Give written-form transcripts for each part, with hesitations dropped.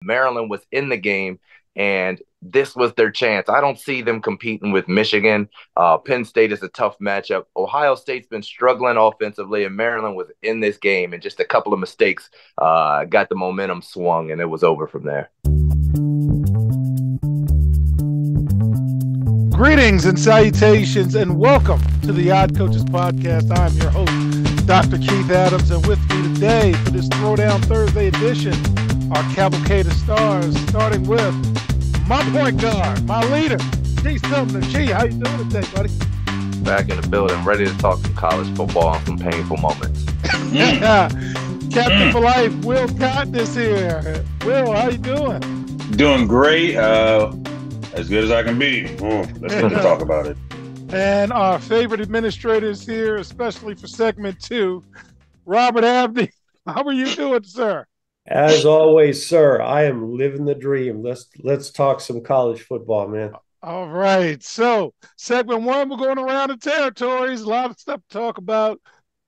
Maryland was in the game, and this was their chance. I don't see them competing with Michigan. Penn State is a tough matchup. Ohio State's been struggling offensively, and Maryland was in this game, and just a couple of mistakes got the momentum swung, and it was over from there. Greetings and salutations, and welcome to the Odd Coaches Podcast. I'm your host, Dr. Keith Adams, and with me today for this Throwdown Thursday edition, our cavalcade of stars, starting with my point guard, my leader, G. Sumner. G, how you doing today, buddy? Back in the building, ready to talk some college football and some painful moments. Captain for life, Will Cotton is here. Will, how you doing? Doing great. As good as I can be. Let's talk about it. And our favorite administrators here, especially for segment 2, Robert Abney. How are you doing, sir? As always, sir, I am living the dream. Let's talk some college football, man. All right. So, segment 1, we're going around the territories. A lot of stuff to talk about.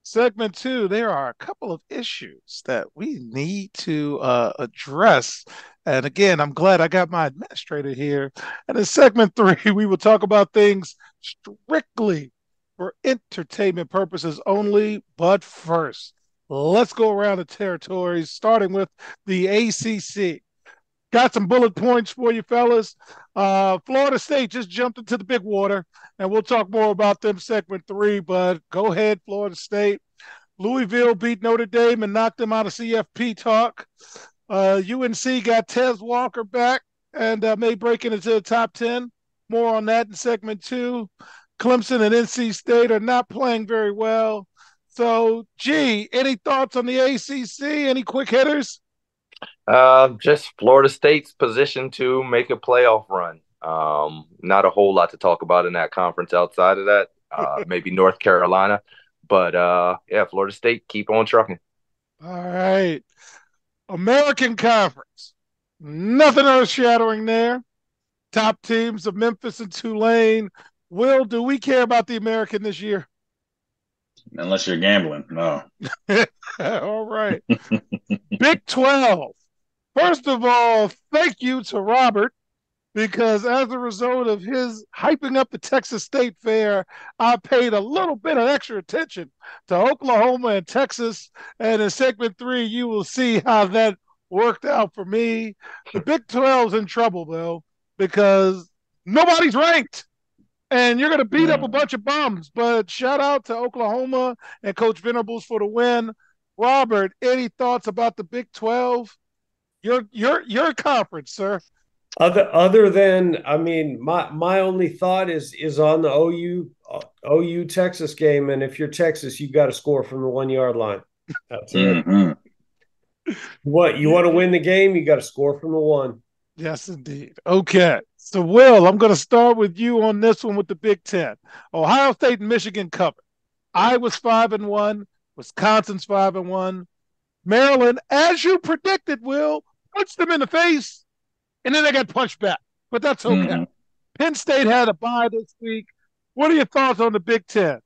Segment 2, there are a couple of issues that we need to address. And again, I'm glad I got my administrator here. And in segment 3, we will talk about things strictly for entertainment purposes only. But first, let's go around the territories, starting with the ACC. Got some bullet points for you, fellas. Florida State just jumped into the big water, and we'll talk more about them segment 3, but go ahead, Florida State. Louisville beat Notre Dame and knocked them out of CFP talk. UNC got Tez Walker back and may break into the top 10. More on that in segment 2. Clemson and NC State are not playing very well. So, G, any thoughts on the ACC? Any quick hitters? Just Florida State's position to make a playoff run. Not a whole lot to talk about in that conference outside of that. Maybe North Carolina. But, yeah, Florida State, keep on trucking. All right. American Conference. Nothing earth-shattering there. Top teams of Memphis and Tulane. Will, do we care about the American this year? Unless you're gambling, no. All right. Big 12. First of all, thank you to Robert, because as a result of his hyping up the Texas State Fair, I paid a little bit of extra attention to Oklahoma and Texas. And in segment 3, you will see how that worked out for me. The Big 12's in trouble, though, because nobody's ranked. And you're going to beat up a bunch of bums. But shout out to Oklahoma and Coach Venables for the win. Robert, any thoughts about the Big 12? Your conference, sir. Other than, I mean, my only thought is on the OU Texas game, and if you're Texas, you got to score from the 1 yard line. That's it. What you want to win the game, you got to score from the 1. Yes, indeed. Okay. So, Will, I'm going to start with you on this one with the Big Ten. Ohio State and Michigan covered. Iowa's 5-1. Wisconsin's 5-1. Maryland, as you predicted, Will, punched them in the face, and then they got punched back. But that's okay. Penn State had a bye this week. What are your thoughts on the Big Ten?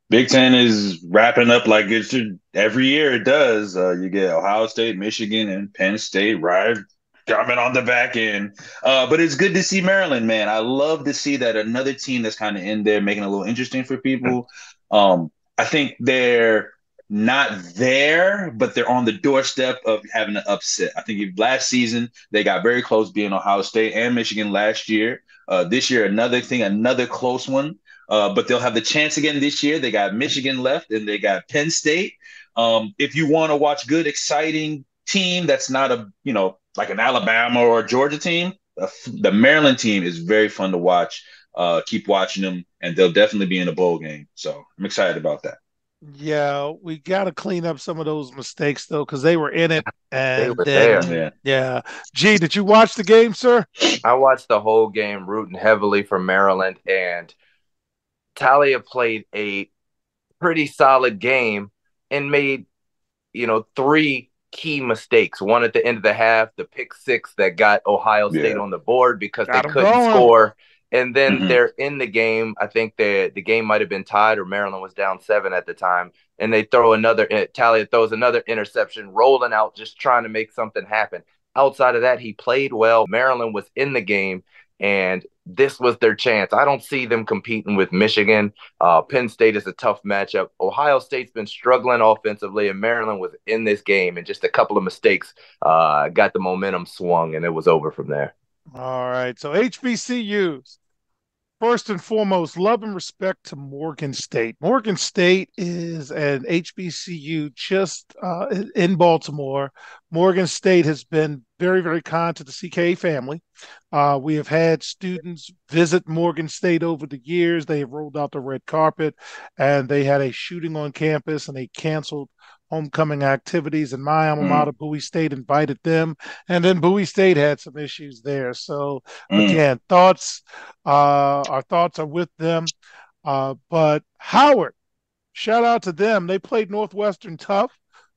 Big Ten is wrapping up like it should every year. It does. You get Ohio State, Michigan, and Penn State right coming on the back end. But it's good to see Maryland, man. I love to see that another team that's kind of in there making it a little interesting for people. I think they're not there, but they're on the doorstep of having an upset. I think last season they got very close being Ohio State and Michigan last year. This year, another close one. But they'll have the chance again this year. They got Michigan left and they got Penn State. If you want to watch good, exciting team that's not like an Alabama or a Georgia team, the Maryland team is very fun to watch. Keep watching them, and they'll definitely be in a bowl game. So I'm excited about that. Yeah, we got to clean up some of those mistakes, though, because they were in it. And they were there. Yeah. G, did you watch the game, sir? I watched the whole game, rooting heavily for Maryland, and Talia played a pretty solid game and made, 3 key mistakes. One at the end of the half, the pick 6 that got Ohio State on the board because they couldn't score. And then they're in the game. I think the game might have been tied or Maryland was down 7 at the time. And they throw Talia throws another interception, rolling out, just trying to make something happen. outside of that, he played well. Maryland was in the game, and this was their chance. I don't see them competing with Michigan. Penn State is a tough matchup. Ohio State's been struggling offensively, and Maryland was in this game, and just a couple of mistakes got the momentum swung, and it was over from there. All right. So HBCUs. First and foremost, love and respect to Morgan State. Morgan State is an HBCU just in Baltimore. Morgan State has been very, very kind to the CK family. We have had students visit Morgan State over the years. They have rolled out the red carpet, and they had a shooting on campus, and they canceled homecoming activities. And my alma Mm, mater, Bowie State, invited them, and then Bowie State had some issues there. So mm, again, our thoughts are with them. But Howard, shout out to them. They played Northwestern tough.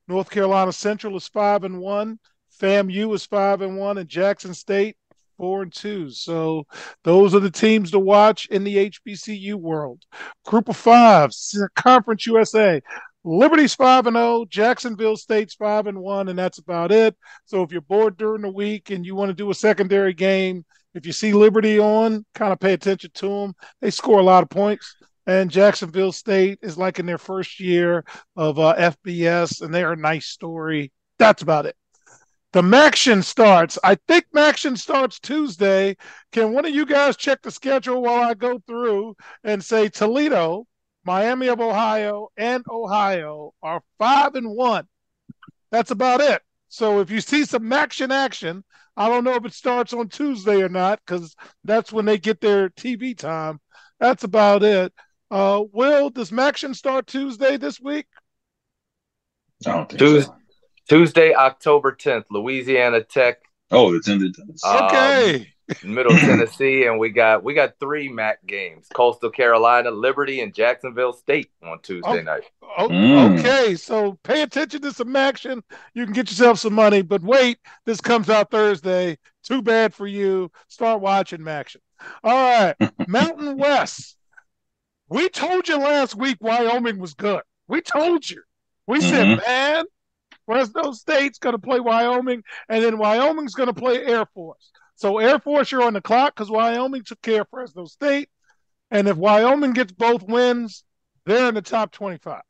North Carolina Central is 5-1. FAMU is 5-1, and Jackson State 4-2. So those are the teams to watch in the HBCU world. Group of five, Conference USA. Liberty's 5-0, Jacksonville State's 5-1, and that's about it. So if you're bored during the week and you want to do a secondary game, if you see Liberty on, kind of pay attention to them. They score a lot of points. And Jacksonville State is like in their first year of FBS, and they're a nice story. That's about it. The Maction starts. I think Maction starts Tuesday. Can one of you guys check the schedule while I go through and say Toledo, Miami of Ohio, and Ohio are 5-1? That's about it. So if you see some Maction action, I don't know if it starts on Tuesday or not because that's when they get their TV time. That's about it. Will, does Maction start Tuesday this week? I don't think Tuesday, so. Tuesday, October 10th, Louisiana Tech, Oh, it's in the um, Okay. Middle Tennessee, and we got three MAC games: Coastal Carolina, Liberty, and Jacksonville State on Tuesday Okay. night. mm, Okay, so pay attention to some action. You can get yourself some money, but wait, this comes out Thursday. Too bad for you. Start watching action. All right, Mountain West. We told you last week Wyoming was good. We told you. We said, mm-hmm. man, Fresno State's going to play Wyoming, and then Wyoming's going to play Air Force. So Air Force, you're on the clock because Wyoming took care of Fresno State. And if Wyoming gets both wins, they're in the top 25.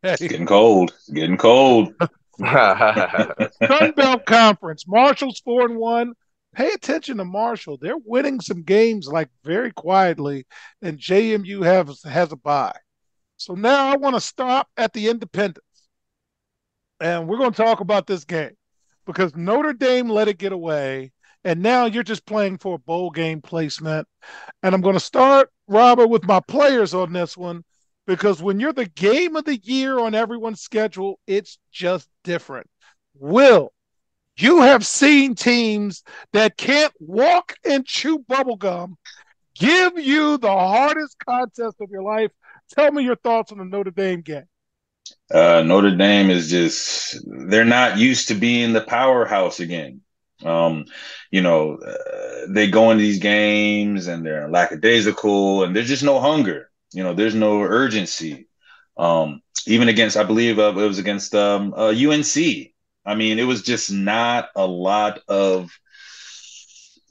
It's Hey, getting cold. It's getting cold. Sun Belt Conference. Marshall's 4-1. Pay attention to Marshall. They're winning some games like very quietly, and JMU has a bye. So now I want to stop at the Independence, and we're going to talk about this game because Notre Dame let it get away, and now you're just playing for a bowl game placement. And I'm going to start, Robert, with my players on this one because when you're the game of the year on everyone's schedule, it's just different. Will, you have seen teams that can't walk and chew bubblegum give you the hardest contest of your life. Tell me your thoughts on the Notre Dame game. Notre Dame is just, they're not used to being the powerhouse again. Um, they go into these games and they're lackadaisical and there's just no hunger. There's no urgency. Even against, I believe it was against UNC. I mean, it was just not a lot of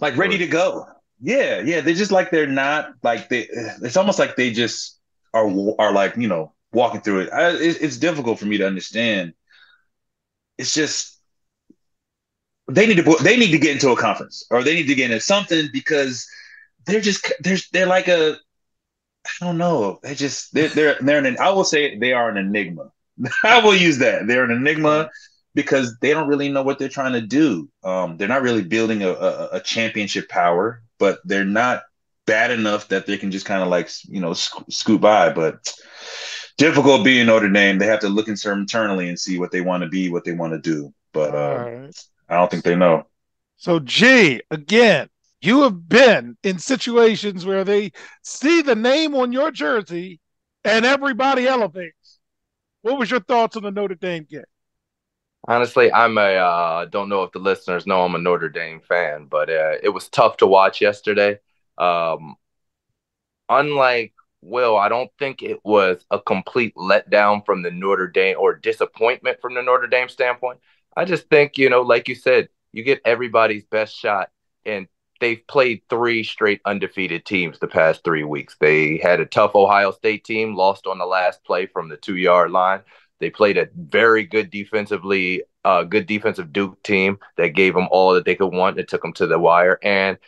like ready to go. Yeah, yeah. They're just like they're not like they. It's almost like they just are like walking through it. It's difficult for me to understand. It's just they need to get into a conference or they need to get into something because they're like a I don't know. They're an I will say they are an enigma. I will use that. They're an enigma because they don't really know what they're trying to do. They're not really building a championship power, but they're not bad enough that they can just kind of like scoot by. But difficult being Notre Dame. They have to look internally and see what they want to be, what they want to do. All But right. I don't think they know. So, G, again, you have been in situations where they see the name on your jersey and everybody elevates. What was your thoughts on the Notre Dame game? Honestly, I'm a don't know if the listeners know I'm a Notre Dame fan, but it was tough to watch yesterday. Um, Unlike Will, I don't think it was a complete letdown from the Notre Dame or disappointment from the Notre Dame standpoint. I just think, like you said, You get everybody's best shot, and they've played three straight undefeated teams the past 3 weeks. They had a tough Ohio State team, lost on the last play from the 2 yard line. They played a very good defensive Duke team that gave them all that they could want. It took them to the wire. And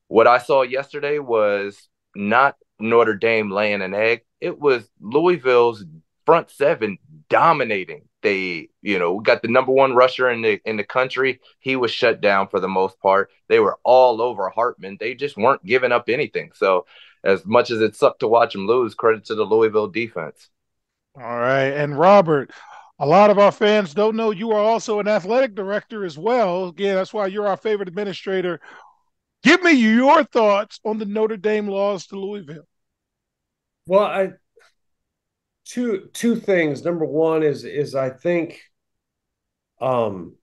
what I saw yesterday was not Notre Dame laying an egg. It was Louisville's front seven dominating. They, we got the number one rusher in the country. He was shut down for the most part. They were all over Hartman. They just weren't giving up anything. So, as much as it sucked to watch them lose, credit to the Louisville defense. All right. And Robert, a lot of our fans don't know you are also an athletic director as well. Again, that's why you're our favorite administrator. Give me your thoughts on the Notre Dame loss to Louisville. Well, two things. Number one is I think, and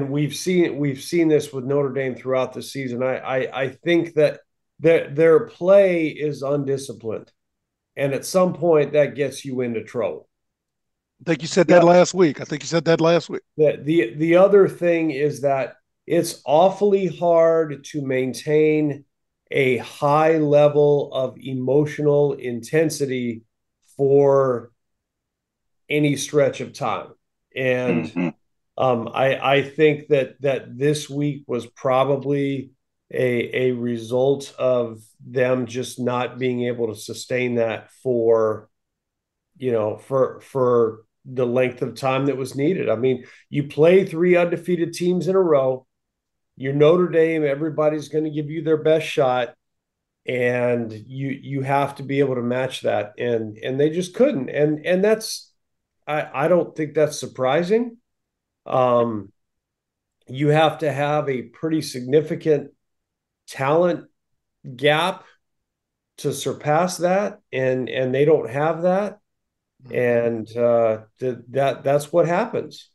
we've seen this with Notre Dame throughout the season. I think that their play is undisciplined, and at some point that gets you into trouble. I think you said that last week. I think you said that last week. The other thing is that it's awfully hard to maintain a high level of emotional intensity for any stretch of time. And I think that this week was probably a result of them just not being able to sustain that for the length of time that was needed. I mean, you play three undefeated teams in a row. You're Notre Dame. Everybody's going to give you their best shot, and you have to be able to match that. And they just couldn't. And that's I don't think that's surprising. You have to have a pretty significant talent gap to surpass that, and they don't have that. And that's what happens.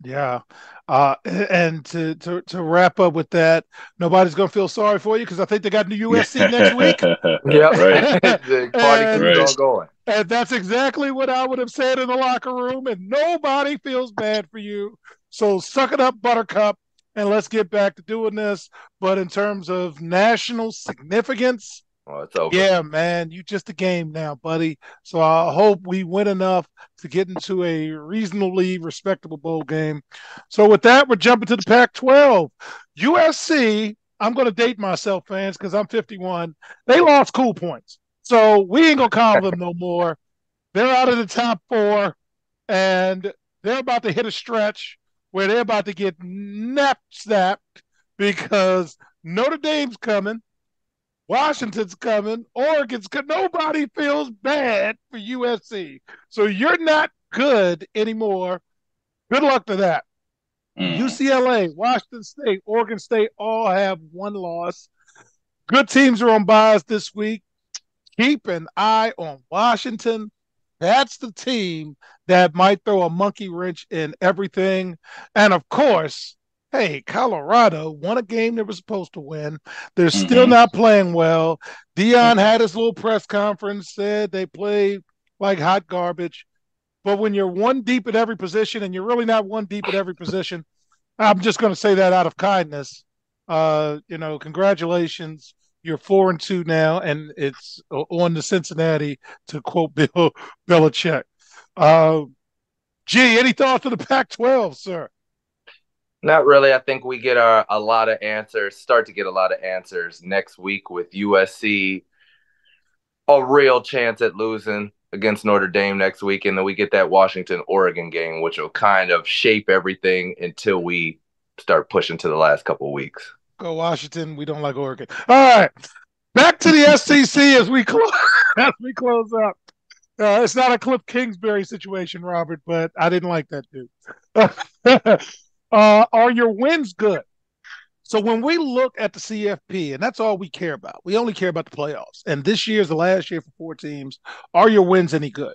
Yeah. And to wrap up with that, nobody's going to feel sorry for you because I think they got new USC next week. Yeah, right. The party keeps on going. And that's exactly what I would have said in the locker room, and nobody feels bad for you. So suck it up, Buttercup, and let's get back to doing this. But in terms of national significance, well, it's over. Yeah, man, you just a game now, buddy. So I hope we win enough to get into a reasonably respectable bowl game. So with that, we're jumping to the Pac-12. USC, I'm going to date myself, fans, because I'm 51. They lost cool points. So we ain't going to call them no more. They're out of the top four, and they're about to hit a stretch where they're about to get snapped because Notre Dame's coming. Washington's coming. Oregon's coming. Nobody feels bad for USC. So you're not good anymore. Good luck to that. UCLA, Washington State, Oregon State all have one loss. Good teams are on byes this week. Keep an eye on Washington. That's the team that might throw a monkey wrench in everything. And of course, hey, Colorado won a game they were supposed to win. They're still not playing well. Dion had his little press conference, said they play like hot garbage. But when you're one deep at every position, and you're really not one deep at every position, I'm just going to say that out of kindness. Congratulations. You're 4-2 now, and it's on to Cincinnati, to quote Bill Belichick. Any thoughts on the Pac-12, sir? Not really. I think we get a lot of answers, start to get a lot of answers next week with USC, a real chance at losing against Notre Dame next week. And then we get that Washington-Oregon game, which will kind of shape everything until we start pushing to the last couple of weeks. Go Washington. We don't like Oregon. All right. Back to the SEC as we close up. It's not a Cliff Kingsbury situation, Robert, but I didn't like that dude. Are your wins good? So when we look at the CFP, and that's all we care about, we only care about the playoffs. And this year is the last year for 4 teams. Are your wins any good?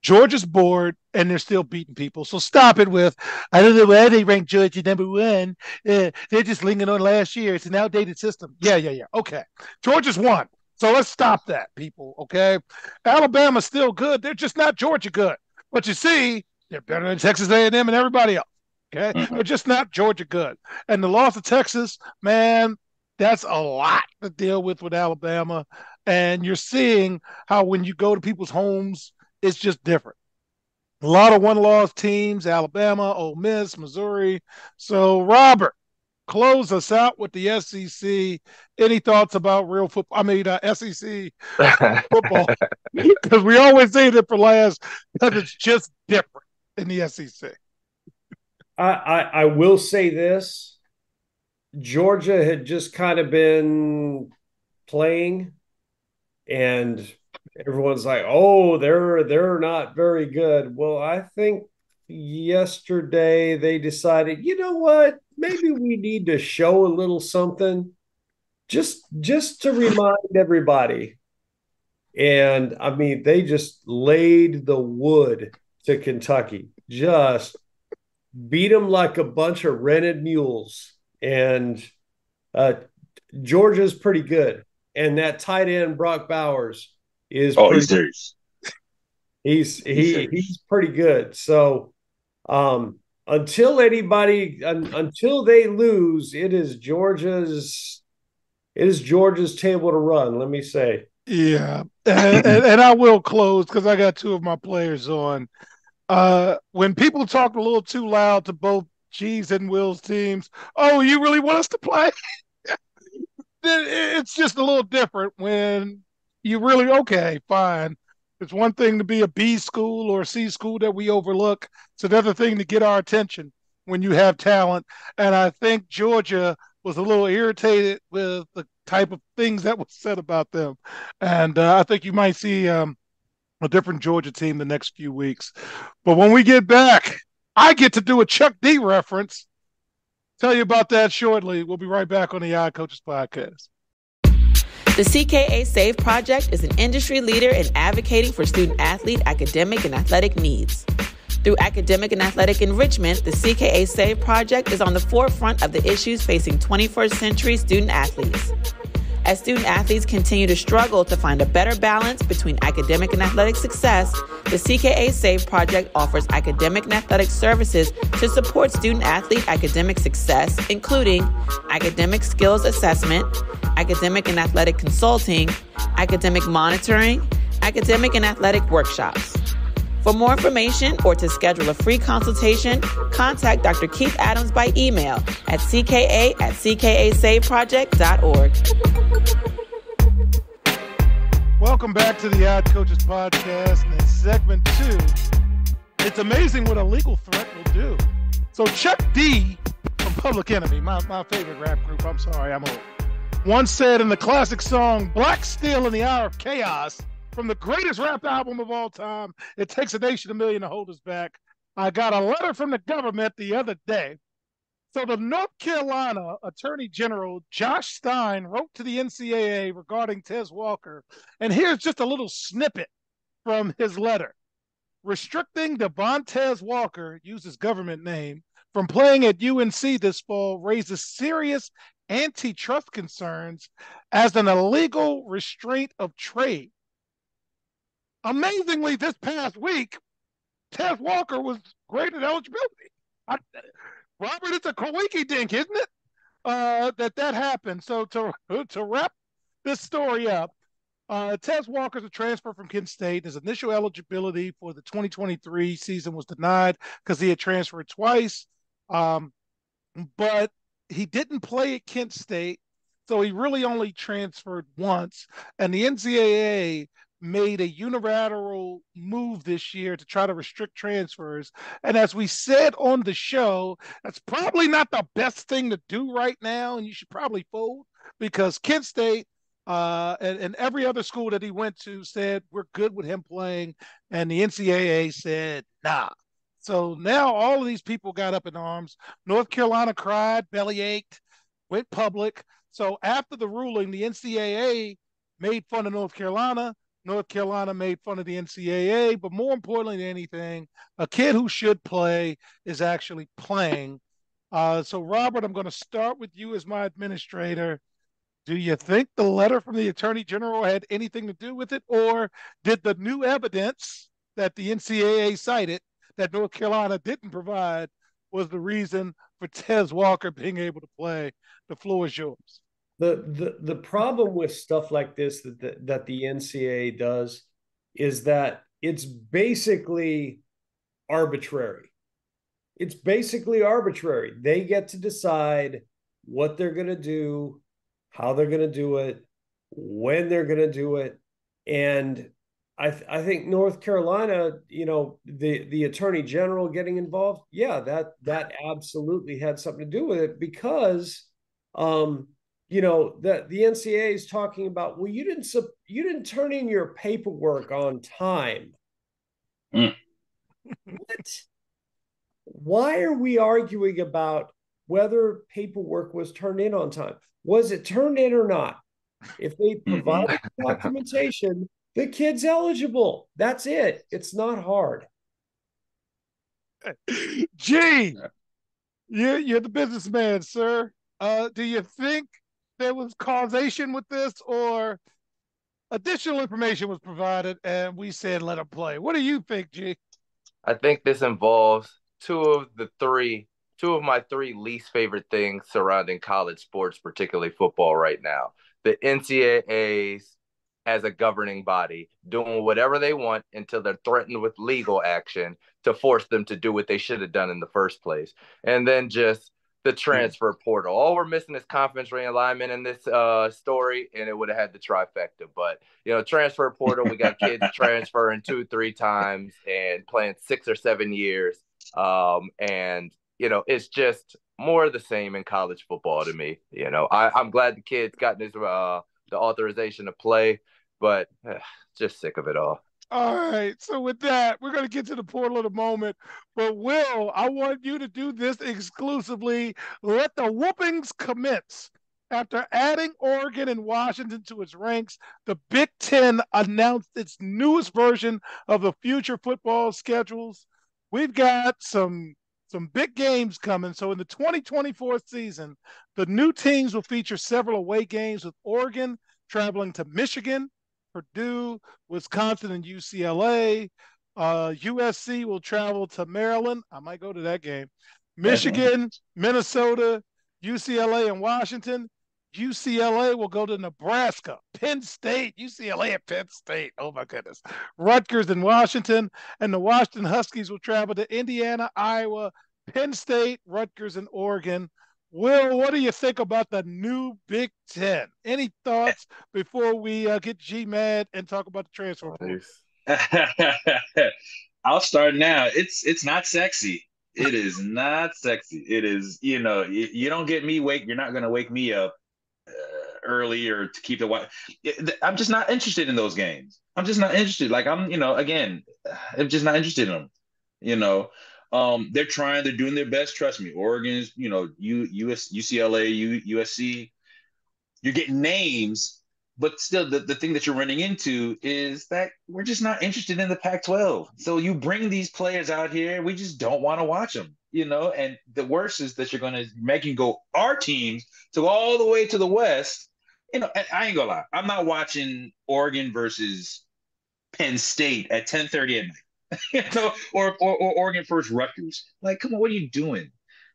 Georgia's bored, and they're still beating people. So stop it with, I don't know why they ranked Georgia number 1. They're just lingering on last year. It's an outdated system. Yeah. Okay. Georgia's won. So let's stop that, people, okay? Alabama's still good. They're just not Georgia good. But you see, they're better than Texas A&M and everybody else. Okay, Mm-hmm. they're just not Georgia good. And the loss of Texas, man, that's a lot to deal with Alabama. And you're seeing how when you go to people's homes, it's just different. A lot of one-loss teams: Alabama, Ole Miss, Missouri. So, Robert, close us out with the SEC. Any thoughts about real football? I mean, SEC football, because we always say that for last, because it's just different in the SEC. I will say this: Georgia had just kind of been playing, and everyone's like, "Oh, they're not very good." Well, I think yesterday they decided, you know what? Maybe we need to show a little something, just to remind everybody. And I mean, they just laid the wood to Kentucky, just beat them like a bunch of rented mules. And uh, Georgia's pretty good, and that tight end Brock Bowers is Oh, he's pretty. serious. He's He's serious. pretty good. So until they lose, it is Georgia's table to run. Let me say. Yeah, and I will close because I got two of my players on. When people talk a little too loud to both G's and Will's teams, oh, you really want us to play? It's just a little different when you really, okay, fine. It's one thing to be a B school or a C school that we overlook. It's another thing to get our attention when you have talent. And I think Georgia was a little irritated with the type of things that was said about them. And I think you might see a different Georgia team the next few weeks. But when we get back, I get to do a Chuck D reference. Tell you about that shortly. We'll be right back on the Odd Coaches Podcast. The CKA SAVE Project is an industry leader in advocating for student athlete, academic, and athletic needs. Through academic and athletic enrichment, the CKA SAVE Project is on the forefront of the issues facing 21st century student athletes. As student athletes continue to struggle to find a better balance between academic and athletic success, the CKA SAVE Project offers academic and athletic services to support student athlete academic success, including academic skills assessment, academic and athletic consulting, academic monitoring, academic and athletic workshops. For more information or to schedule a free consultation, contact Dr. Keith Adams by email at cka@ckasaveproject.org. Welcome back to the Odd Coaches Podcast. And in segment 2, it's amazing what a legal threat will do. So Chuck D from Public Enemy, my favorite rap group, I'm sorry, I'm old, once said in the classic song Black Steel in the Hour of Chaos, from the greatest rap album of all time, It Takes a Nation of a Million to Hold Us Back, I got a letter from the government the other day. So the North Carolina Attorney General Josh Stein wrote to the NCAA regarding Tez Walker, and here's just a little snippet from his letter. Restricting Devontae Walker, uses government name, from playing at UNC this fall raises serious antitrust concerns as an illegal restraint of trade. Amazingly, this past week, Tez Walker was graded eligibility. Robert, it's a coinky dink, isn't it? That happened. So to wrap this story up, Tez Walker's a transfer from Kent State. His initial eligibility for the 2023 season was denied because he had transferred twice. But he didn't play at Kent State, so he really only transferred once. And the NCAA made a unilateral move this year to try to restrict transfers. And as we said on the show, that's probably not the best thing to do right now, and you should probably fold because Kent State and every other school that he went to said we're good with him playing, and the NCAA said nah. So now all of these people got up in arms. North Carolina cried, belly ached, went public. So after the ruling, the NCAA made fun of North Carolina. North Carolina made fun of the NCAA. But more importantly than anything, a kid who should play is actually playing. So, Robert, I'm going to start with you as my administrator. Do you think the letter from the Attorney General had anything to do with it, or did the new evidence that the NCAA cited that North Carolina didn't provide, was the reason for Tez Walker being able to play. The floor is yours. The problem with stuff like this that the NCAA does is that it's basically arbitrary. It's basically arbitrary. They get to decide what they're going to do, how they're going to do it, when they're going to do it. And I think North Carolina, the attorney general getting involved, yeah, that absolutely had something to do with it because, the NCAA is talking about, well, you didn't turn in your paperwork on time. Mm. What? Why are we arguing about whether paperwork was turned in on time? Was it turned in or not? If they provide documentation, the kid's eligible. That's it. It's not hard. Gee, you're the businessman, sir. Do you think there was causation with this, or additional information was provided and we said let him play? What do you think, G? I think this involves two of my three least favorite things surrounding college sports, particularly football right now. The NCAAs as a governing body doing whatever they want until they're threatened with legal action to force them to do what they should have done in the first place. And then just the transfer portal. All we're missing is conference realignment in this story, and it would have had the trifecta. But transfer portal, we got kids transferring 2-3 times and playing 6 or 7 years, and it's just more of the same in college football to me. I'm glad the kid's gotten his the authorization to play, but just sick of it all. All right. So with that, we're going to get to the portal in a moment. But Will, I want you to do this exclusively. Let the whoopings commence. After adding Oregon and Washington to its ranks, the Big Ten announced its newest version of the future football schedules. We've got some big games coming. So in the 2024 season, the new teams will feature several away games, with Oregon traveling to Michigan, Purdue, Wisconsin, and UCLA. USC will travel to Maryland. I might go to that game. Michigan, Minnesota, UCLA, and Washington. UCLA will go to Nebraska, Penn State, UCLA at Penn State. Oh my goodness. Rutgers and Washington, and the Washington Huskies will travel to Indiana, Iowa, Penn State, Rutgers, and Oregon. Will, what do you think about the new Big Ten? Any thoughts before we get G mad and talk about the transfer portal? I'll start now. It's not sexy. It is not sexy. It is, you don't get me wake. You're not going to wake me up early or to keep the watch. I'm just not interested in those games. I'm just not interested. Like again, I'm just not interested in them. They're doing their best. Trust me. Oregon's, UCLA, USC. You're getting names, but still the thing that you're running into is that we're just not interested in the Pac-12. So you bring these players out here, we just don't want to watch them, and the worst is that you're going to make go our teams to go all the way to the West. I ain't gonna lie. I'm not watching Oregon versus Penn State at 10:30 at night, or Oregon versus Rutgers. Like, come on, what are you doing?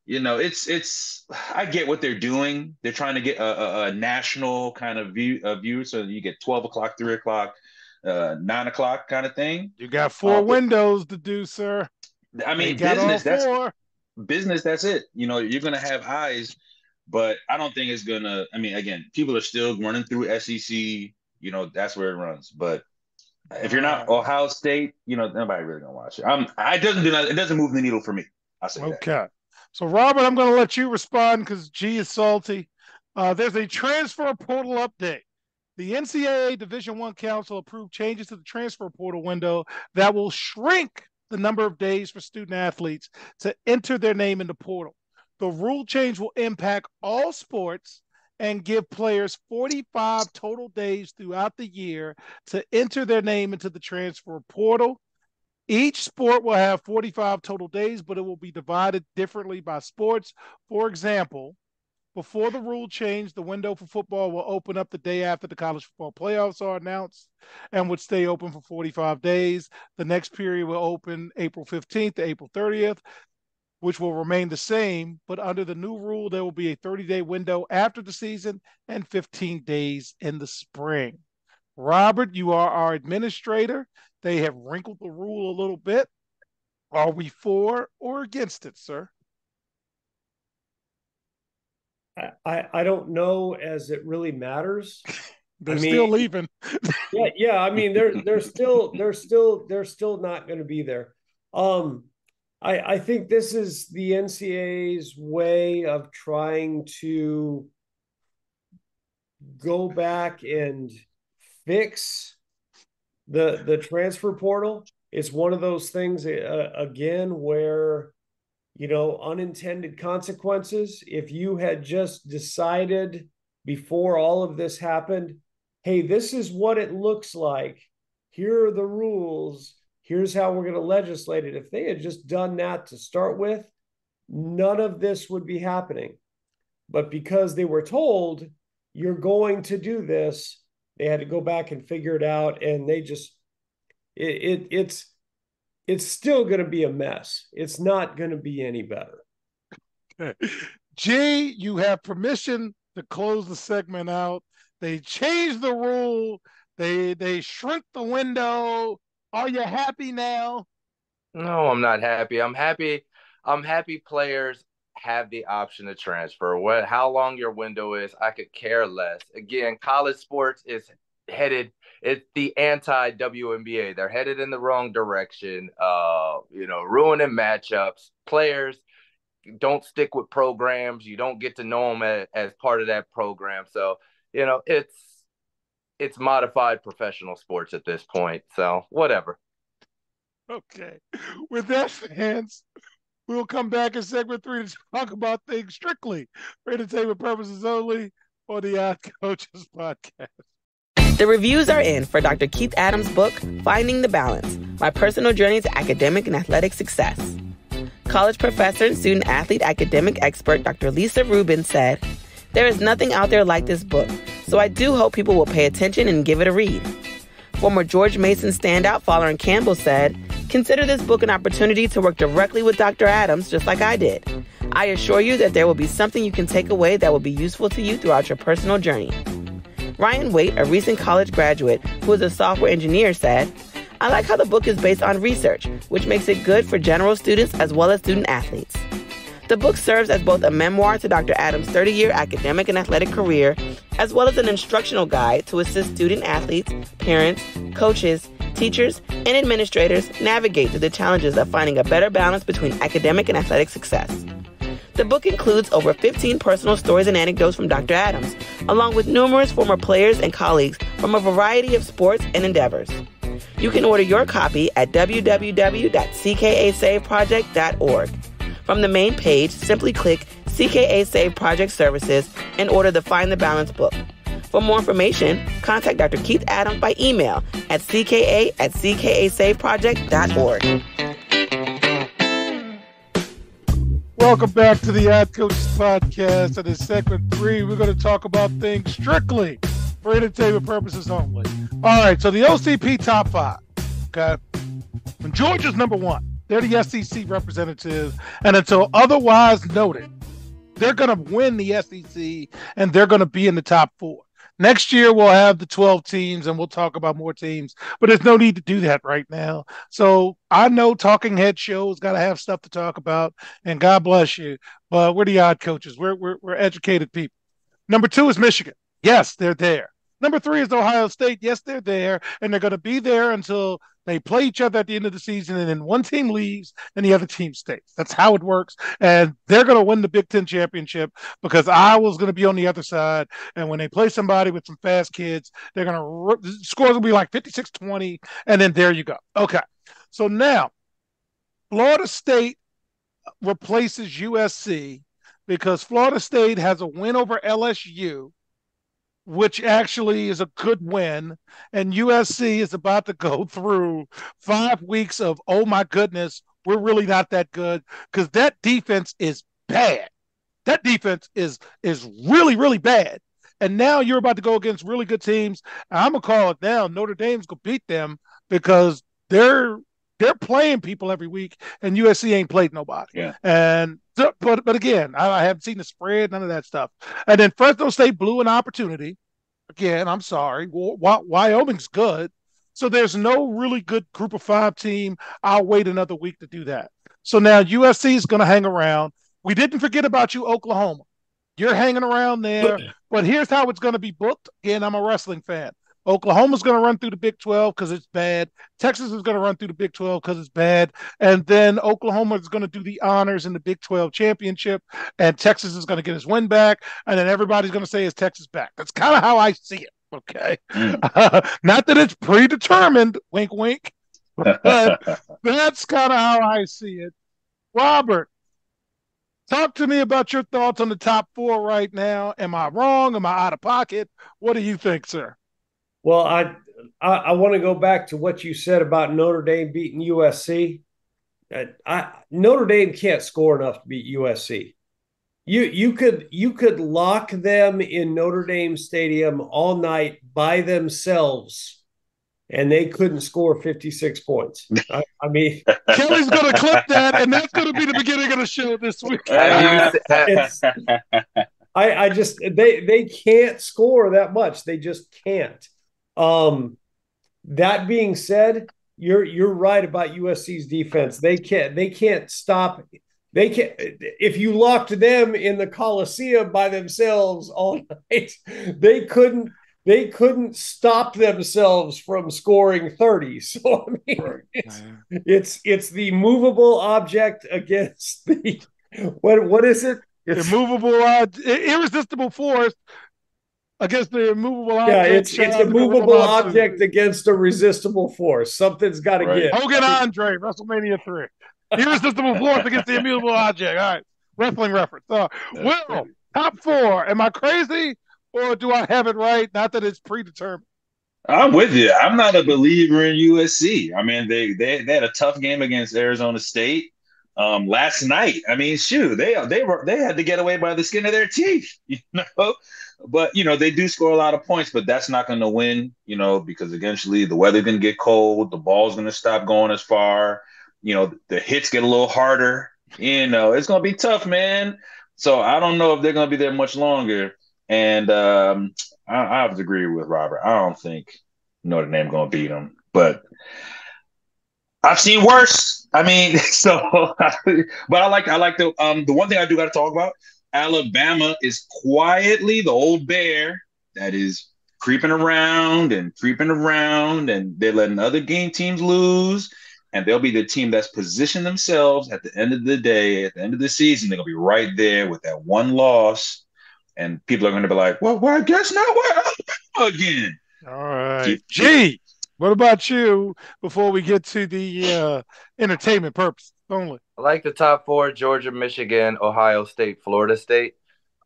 It's I get what they're doing. They're trying to get a national kind of view, so you get 12 o'clock, 3 o'clock, 9 o'clock kind of thing. You got four windows to do, sir. I mean, business. That's business. That's it. You're gonna have eyes, but I don't think it's gonna. I mean, again, people are still running through SEC. That's where it runs. But if you're not Ohio State, nobody really gonna watch it. It doesn't move the needle for me. I'll say that. Okay. So, Robert, I'm going to let you respond because G is salty. There's a transfer portal update. The NCAA Division I Council approved changes to the transfer portal window that will shrink the number of days for student athletes to enter their name in the portal. The rule change will impact all sports and give players 45 total days throughout the year to enter their name into the transfer portal. Each sport will have 45 total days, but it will be divided differently by sports. For example, before the rule change, the window for football will open up the day after the college football playoffs are announced and would stay open for 45 days. The next period will open April 15th to April 30th. which will remain the same, but under the new rule, there will be a 30-day window after the season and 15 days in the spring. Robert, you are our administrator. They have wrinkled the rule a little bit. Are we for or against it, sir? I don't know as it really matters. They're still leaving. Yeah. I mean, they're still not going to be there. I think this is the NCAA's way of trying to go back and fix the transfer portal. It's one of those things again where, unintended consequences. If you had just decided before all of this happened, hey, this is what it looks like. Here are the rules. Here's how we're going to legislate it. If they had just done that to start with, none of this would be happening. But because they were told, you're going to do this, they had to go back and figure it out. And they just, it's still going to be a mess. It's not going to be any better. G, you have permission to close the segment out. They changed the rule. They shrunk the window. Are you happy now? No, I'm not happy. I'm happy players have the option to transfer. How long your window is, I could care less. Again, college sports is headed, it's the anti-WNBA. They're headed in the wrong direction, ruining matchups. Players don't stick with programs. You don't get to know them as part of that program. So, it's modified professional sports at this point. So whatever. Okay. With that, fans, we'll come back in segment 3 to talk about things strictly for entertainment purposes only on the Odd Coaches podcast. The reviews are in for Dr. Keith Adams' book, Finding the Balance, My Personal Journey to Academic and Athletic Success. College professor and student athlete academic expert Dr. Lisa Rubin said, "There is nothing out there like this book, so I do hope people will pay attention and give it a read." Former George Mason standout Fowler Campbell said, "Consider this book an opportunity to work directly with Dr. Adams just like I did. I assure you that there will be something you can take away that will be useful to you throughout your personal journey." Ryan Waite, a recent college graduate who is a software engineer, said, "I like how the book is based on research, which makes it good for general students as well as student athletes." The book serves as both a memoir to Dr. Adams' 30-year academic and athletic career, as well as an instructional guide to assist student athletes, parents, coaches, teachers, and administrators navigate through the challenges of finding a better balance between academic and athletic success. The book includes over 15 personal stories and anecdotes from Dr. Adams, along with numerous former players and colleagues from a variety of sports and endeavors. You can order your copy at www.ckasaveproject.org. From the main page, simply click CKA Save Project Services and order the Find the Balance book. For more information, contact Dr. Keith Adams by email at cka@ckasaveproject.org. Welcome back to the Odd Coaches podcast. And in segment 3, we're going to talk about things strictly for entertainment purposes only. All right, so the OCP top 5. Okay. And Georgia's number 1. They're the SEC representative. And until otherwise noted, they're going to win the SEC and they're going to be in the top 4. Next year, we'll have the 12 teams and we'll talk about more teams, but there's no need to do that right now. So I know Talking Head shows got to have stuff to talk about, and God bless you, but we're the odd coaches. We're educated people. Number 2 is Michigan. Yes, they're there. Number 3 is Ohio State. Yes, they're there, and they're going to be there until they play each other at the end of the season, and then one team leaves and the other team stays. That's how it works, and they're going to win the Big Ten championship because Iowa's going to be on the other side, and when they play somebody with some fast kids, they're going to – scores will be like 56-20, and then there you go. Okay, so now Florida State replaces USC because Florida State has a win over LSU, which actually is a good win. And USC is about to go through 5 weeks of, oh my goodness, we're really not that good, because that defense is bad. That defense is really, really bad. And now you're about to go against really good teams. I'm going to call it now. Notre Dame's going to beat them because they're they're playing people every week, and USC ain't played nobody. Yeah. And but again, I haven't seen the spread, none of that stuff. And then Fresno State blew an opportunity. Again, I'm sorry. Wyoming's good. So there's no really good group of five team. I'll wait another week to do that. So now USC is going to hang around. We didn't forget about you, Oklahoma. You're hanging around there. But here's how it's going to be booked. Again, I'm a wrestling fan. Oklahoma's going to run through the Big 12 because it's bad. Texas is going to run through the Big 12 because it's bad. And then Oklahoma is going to do the honors in the Big 12 championship. And Texas is going to get his win back. And then everybody's going to say, is Texas back? That's kind of how I see it. Okay. Not that it's predetermined, wink, wink. But that's kind of how I see it. Robert, talk to me about your thoughts on the top four right now. Am I wrong? Am I out of pocket? What do you think, sir? Well, I want to go back to what you said about Notre Dame beating USC. Notre Dame can't score enough to beat USC. You could lock them in Notre Dame Stadium all night by themselves, and they couldn't score 56 points. I mean, Kelly's going to clip that, and that's going to be the beginning of the show this week. I just they can't score that much. They just can't. That being said, you're right about USC's defense. They can't stop. They can't. If you locked them in the Coliseum by themselves all night, they couldn't stop themselves from scoring 30. So I mean, it's the movable object against the what is it? It's immovable, irresistible force against the immovable object. Yeah, it's a movable object against a resistible force. Something's got to give. Hogan Andre, WrestleMania 3. Irresistible force against the immovable object. All right, wrestling reference. Will, top four. Am I crazy or do I have it right? Not that it's predetermined. I'm with you. I'm not a believer in USC. I mean, they had a tough game against Arizona State last night. I mean, shoot, they had to get away by the skin of their teeth, you know. But they do score a lot of points, but that's not going to win, because eventually the weather's going to get cold, the ball's going to stop going as far, the hits get a little harder. It's going to be tough, man. So I don't know if they're going to be there much longer. And I have to agree with Robert. I don't think Notre Dame going to beat them, but I've seen worse. I mean, but I like the one thing I do got to talk about. Alabama is quietly the old bear that is creeping around, and they're letting other game teams lose, and they'll be the team that's positioned themselves at the end of the day, at the end of the season. They're going to be right there with that one loss, and people are going to be like, well, I guess not. We're again. All right. Gee, what about you before we get to the entertainment purpose only? I like the top four: Georgia, Michigan, Ohio State, Florida State.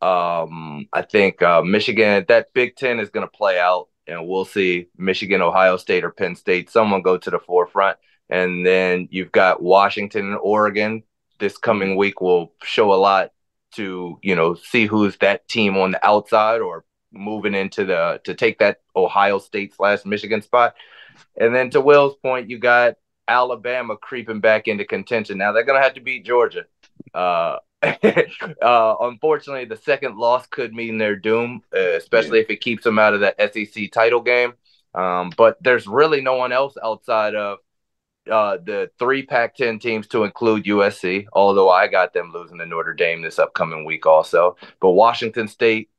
I think Michigan, that Big Ten is going to play out, and we'll see Michigan, Ohio State, or Penn State. Someone go to the forefront. And then you've got Washington and Oregon. This coming week will show a lot to, see who's that team on the outside or moving into to take that Ohio State / Michigan spot. And then to Will's point, you got Alabama creeping back into contention. Now they're going to have to beat Georgia. Unfortunately, the second loss could mean their doom, especially if it keeps them out of that SEC title game. But there's really no one else outside of the three Pac-10 teams to include USC, although I got them losing to Notre Dame this upcoming week also. But Washington State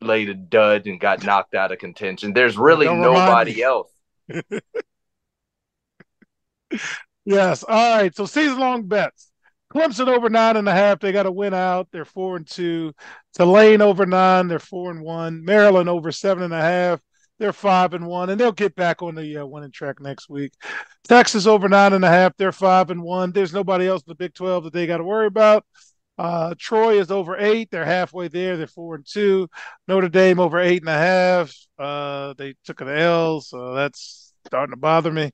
laid a dud and got knocked out of contention. There's really nobody else. Yes. All right. So season-long bets. Clemson over 9.5. They got to win out. They're 4-2. Tulane over 9. They're 4-1. Maryland over 7.5. They're 5-1, and they'll get back on the winning track next week. Texas over 9.5. They're 5-1. There's nobody else in the Big 12 that they got to worry about. Troy is over 8. They're halfway there. They're 4-2. Notre Dame over 8.5. They took an L, so that's starting to bother me.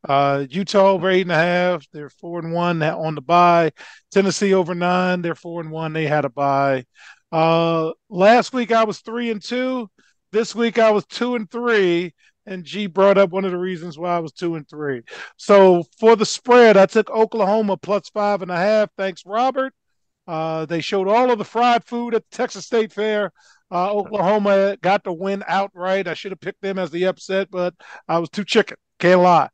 Utah over 8.5. They're 4-1 on the bye. Tennessee over 9. They're 4-1. They had a bye. Last week I was 3-2. This week I was 2-3, and G brought up one of the reasons why I was 2-3. So for the spread, I took Oklahoma plus 5.5. Thanks, Robert. They showed all of the fried food at the Texas State Fair. Oklahoma got the win outright. I should have picked them as the upset, but I was too chicken. Can't lie.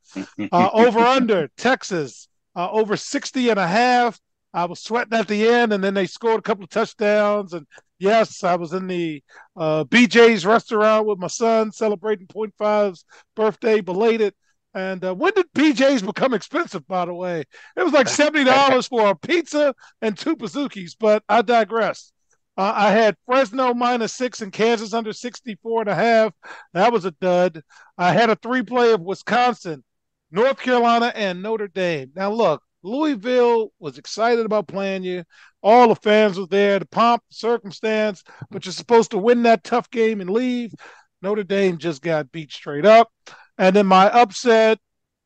Over under Texas over 60.5. I was sweating at the end, and then they scored a couple of touchdowns. And yes, I was in the BJ's restaurant with my son celebrating .5's birthday, belated. And when did BJ's become expensive, by the way? It was like $70 for a pizza and 2 Pazookies, but I digress. I had Fresno -6 and Kansas under 64.5. That was a dud. I had a 3-play of Wisconsin, North Carolina, and Notre Dame. Now, look, Louisville was excited about playing you. All the fans were there, the pomp, circumstance, but you're supposed to win that tough game and leave. Notre Dame just got beat straight up. And then my upset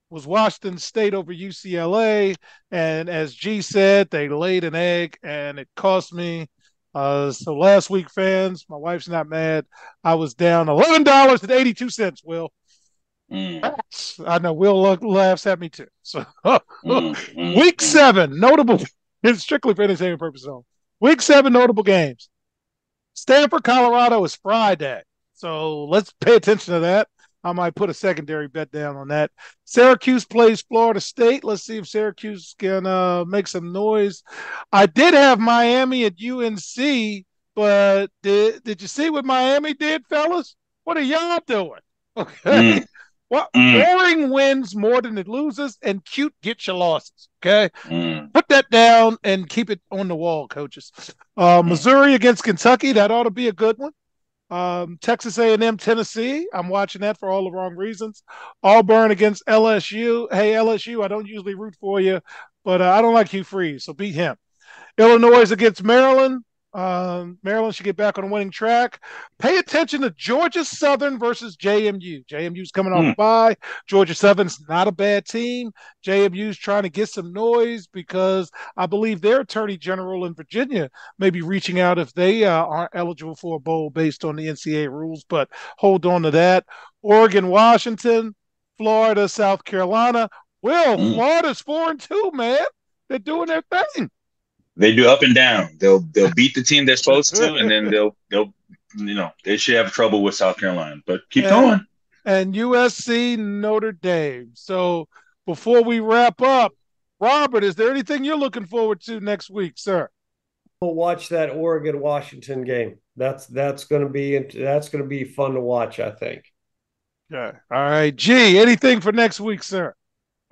was Washington State over UCLA. And as G said, they laid an egg, and it cost me. So last week, fans, my wife's not mad. I was down $11.82, Will. I know Will laughs at me too. So week 7, notable, it's strictly for entertainment purposes only. Week 7, notable games. Stanford, Colorado is Friday. So let's pay attention to that. I might put a secondary bet down on that. Syracuse plays Florida State. Let's see if Syracuse can make some noise. I did have Miami at UNC, but did you see what Miami did, fellas? What are y'all doing? Okay. Well, boring wins more than it loses, and cute gets your losses. Okay. Put that down and keep it on the wall, coaches. Missouri against Kentucky. That ought to be a good one. Texas A&M, Tennessee. I'm watching that for all the wrong reasons. Auburn against LSU. Hey, LSU, I don't usually root for you, but I don't like Hugh Freeze, so beat him. Illinois against Maryland. Maryland should get back on a winning track. Pay attention to Georgia Southern versus JMU. JMU's coming off a bye. Georgia Southern's not a bad team. JMU's trying to get some noise because I believe their attorney general in Virginia may be reaching out if they aren't eligible for a bowl based on the NCAA rules, but hold on to that. Oregon, Washington, Florida, South Carolina. Well, Florida's 4-2, man. They're doing their thing. They do up and down. They'll beat the team they're supposed to, and then they'll they should have trouble with South Carolina. But keep going. And USC, Notre Dame. So before we wrap up, Robert, is there anything you're looking forward to next week, sir? We'll watch that Oregon Washington game. That's going to be fun to watch, I think. Yeah. All right, G. Anything for next week, sir?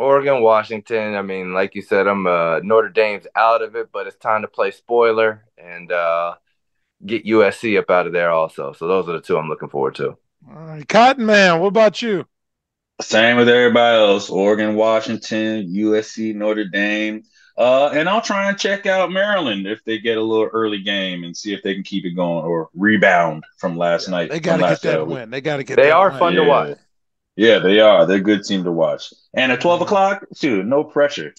Oregon, Washington. I mean, like you said, I'm Notre Dame's out of it, but it's time to play spoiler and get USC up out of there also. So those are the 2 I'm looking forward to. All right, Cotton Man, what about you? Same with everybody else. Oregon, Washington, USC, Notre Dame. And I'll try and check out Maryland if they get a little early game and see if they can keep it going or rebound from last night. They got to get that win. They got to get They that are win. fun to watch. Yeah, they are. They're a good team to watch. And at 12 o'clock, dude, no pressure.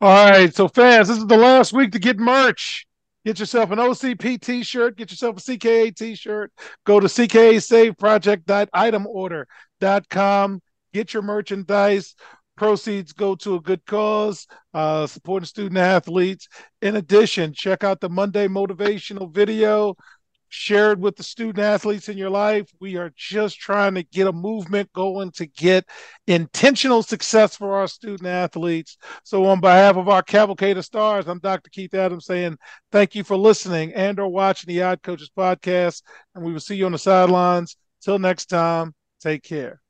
All right, so fans, this is the last week to get merch. Get yourself an OCP t-shirt. Get yourself a CKA t-shirt. Go to CKASaveProject.itemorder.com. Get your merchandise. Proceeds go to a good cause, supporting student athletes. In addition, check out the Monday motivational video. Share it with the student athletes in your life. We are just trying to get a movement going to get intentional success for our student athletes. So on behalf of our Cavalcade of Stars, I'm Dr. Keith Adams saying thank you for listening and or watching the Odd Coaches podcast, and we will see you on the sidelines. Till next time, take care.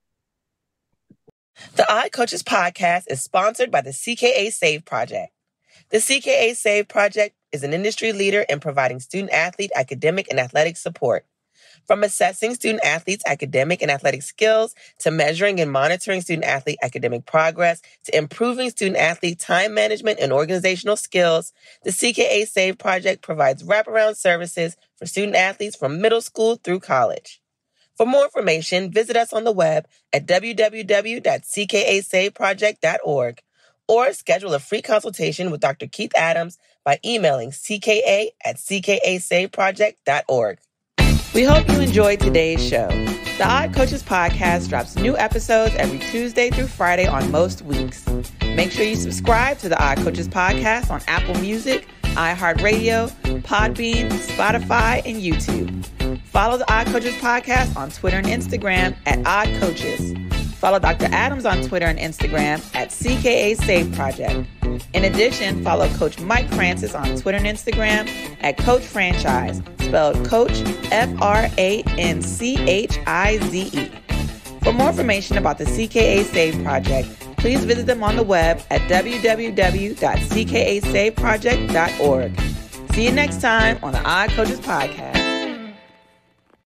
The Odd Coaches podcast is sponsored by the CKA Save Project. The CKA Save Project is an industry leader in providing student-athlete academic and athletic support. From assessing student-athletes' academic and athletic skills to measuring and monitoring student-athlete academic progress to improving student-athlete time management and organizational skills, the CKA Save Project provides wraparound services for student-athletes from middle school through college. For more information, visit us on the web at www.ckasaveproject.org or schedule a free consultation with Dr. Keith Adams by emailing cka@ckasaveproject.org. We hope you enjoyed today's show. The Odd Coaches Podcast drops new episodes every Tuesday through Friday on most weeks. Make sure you subscribe to the Odd Coaches Podcast on Apple Music, iHeartRadio, Podbean, Spotify, and YouTube. Follow the Odd Coaches Podcast on Twitter and Instagram at Odd Coaches. Follow Dr. Adams on Twitter and Instagram at CKA Save Project. In addition, follow Coach Mike Francis on Twitter and Instagram at Coach Franchise, spelled Coach Franchize. For more information about the CKA Save Project, please visit them on the web at www.ckasaveproject.org. See you next time on the Odd Coaches Podcast.